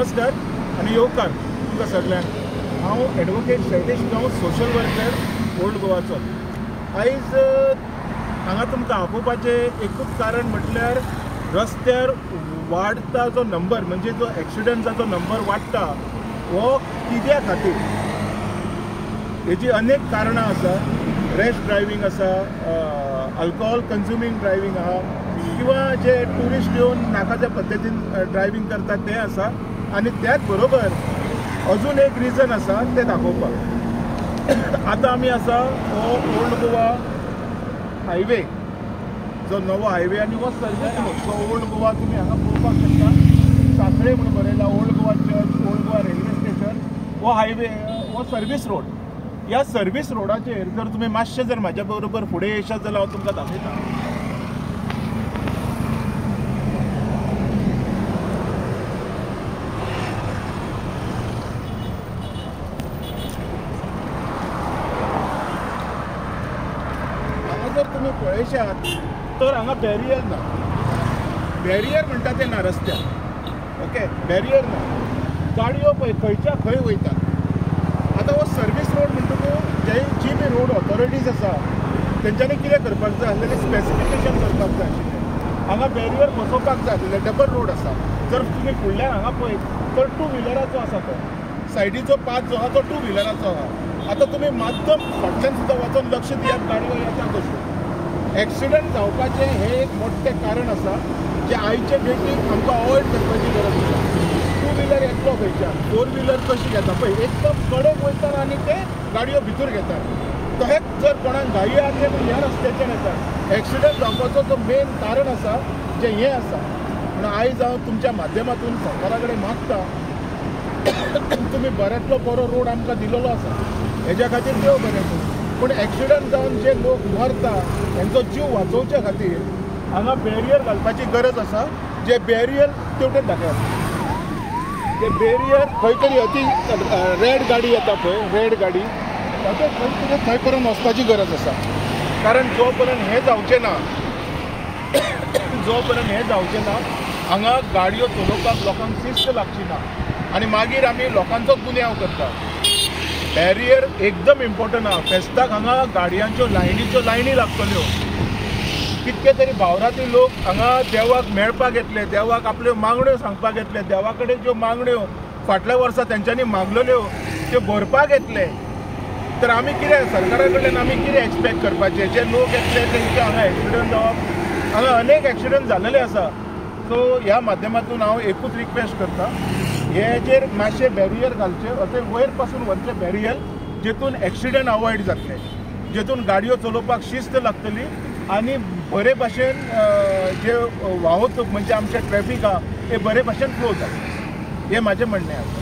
नमस्कार आणि येवकार तुमकां सगळ्यांक। हांव एडवोकेट शैलेश गांव सोशल वर्कर ओल्ड गोवाचो। आयज हांगा तुमकां आपोवपाचें एकूच कारण म्हटल्यार रस्त्यार वाडटा जो नंबर म्हणजे जो एक्सिडंट्साचो नंबर वाडटा हो कित्या खातीर। हेची अनेक कारणां आसा। रॅश ड्रायव्हिंग आसा, अल्कोहॉल कन्झ्युमींग ड्रायव्हिंग आहा, किंवा जे ट्युरिस्ट येवन नाका त्या पद्दतीन ड्रायव्हिंग करतात ते आसा। आनी त्याच बरोबर अजून एक रिजन आसा ते दाखोवपाक। आतां आमी आसा हो ओल्ड गोवा हायवे, जो नवो हायवे आनी हो service road. So old Goa तुमी हांगा पळोवपाक शकता, सासळे म्हणून बरयला, old Goa church, old Goa railway station, हो हायवे, हो सर्वीस रोड। ह्या सर्वीस रोडाचेर जर तुमी मातशे जर म्हाज्या बरोबर फुडें येशात जाल्यार हांव तुमकां दाखयता। जर तुम्ही पळयशात तर हांगा बॅरियर ना, बॅरियर म्हणटा ते ना रस्त्यार। ओके, बॅरियर ना, गाडयो पळय खंयच्या खंय वयता। आतां हो सर्वीस रोड म्हणटकूच जी बी रोड ऑथॉरिटीज आसा तेंच्यांनी कितें करपाक जाय आसलें, स्पेसिफिकेशन करपाक जाय आशिल्लें। हांगा बॅरियर बसोवपाक जाय आसलें, डबल रोड आसा। जर तुमी फुडल्यान हांगा पळयत तर टू व्हिलराचो आसा तो, सायडीचो पाथ जो आहा तो टू व्हिलराचो आहा। आतां तुमी मातम फाटल्यान सुद्दां वचून लक्ष दियात, गाडयो येता कश्यो। एक्सिडंट जावपाचें हें एक मोठें कारण आसा जें आयचे डेटीक आमकां अवॉयड करपाची गरज आसा। टू व्हिलर येतलो खंयच्यान, फोर व्हिलर कशी घेता पळय, एकदम कडेक वयतात आनी ते गाडयो भितर घेतात। तशेंच जर कोणाक घाई आहा ते ह्या रस्त्याचेर येतात। एक्सिडंट जावपाचो जो मेन कारण आसा जें हें आसा। पूण आयज हांव तुमच्या माध्यमातून सरकारा कडेन मागता, तुमी बऱ्यांतलो बरो रोड आमकां दिलेलो आसा, हेज्या खातीर देव बरें करूं। पूण एक्सिडंट जावन जे लोक मरता तांचो जीव वाचोवच्या खातीर हांगा बॅरियर घालपाची गरज आसा। जे बॅरियर तेवटेन दाखयात, ते बॅरियर खंय तरी अती रेड गाडी येता पळय, रेड गाडी थंय पर्यंत वचपाची गरज आसा। कारण जो पर्यंत हें जावचें ना, जो पर्यंत हें जावचें ना, हांगा गाडयो चलोवपाक लोकांक शिस्त लागची ना आनी मागीर आमी लोकांचो गुन्यांव करता। बॅरियर एकदम इम्पॉर्टंट आहा। फेस्ताक हांगा गाडयांच्यो लायनी लागतल्यो। कितके तरी भावराती लोक हांगा देवाक मेळपाक येतले, देवाक आपल्यो मागण्यो सांगपाक येतले, देवा कडेन ज्यो मागण्यो फाटल्या वर्सा तेंच्यांनी मागलेल्यो त्यो भरपाक येतले। तर आमी कितें सरकारा कडल्यान आमी कितें एक्सपेक्ट करपाचें? जे लोक येतले तेंचे हांगा एक्सिडंट जावप, हांगा अनेक एक्सिडंट जाल्लेले आसा। सो ह्या माध्यमातून हांव एकूच रिक्वेस्ट करता, हेजेर मातशे बॅरियर घालचे, अशें वयर पासून व्हरचे बॅरियर, जेतून एक्सिडंट अवॉयड जातले, जेतून गाडयो चलोवपाक शिस्त लागतली आनी बरे भशेन जे वाहतूक म्हणजे आमचें ट्रॅफीक आहा हें बरे भशेन फ्लो जातलें। हें म्हाजें म्हणणें आसा।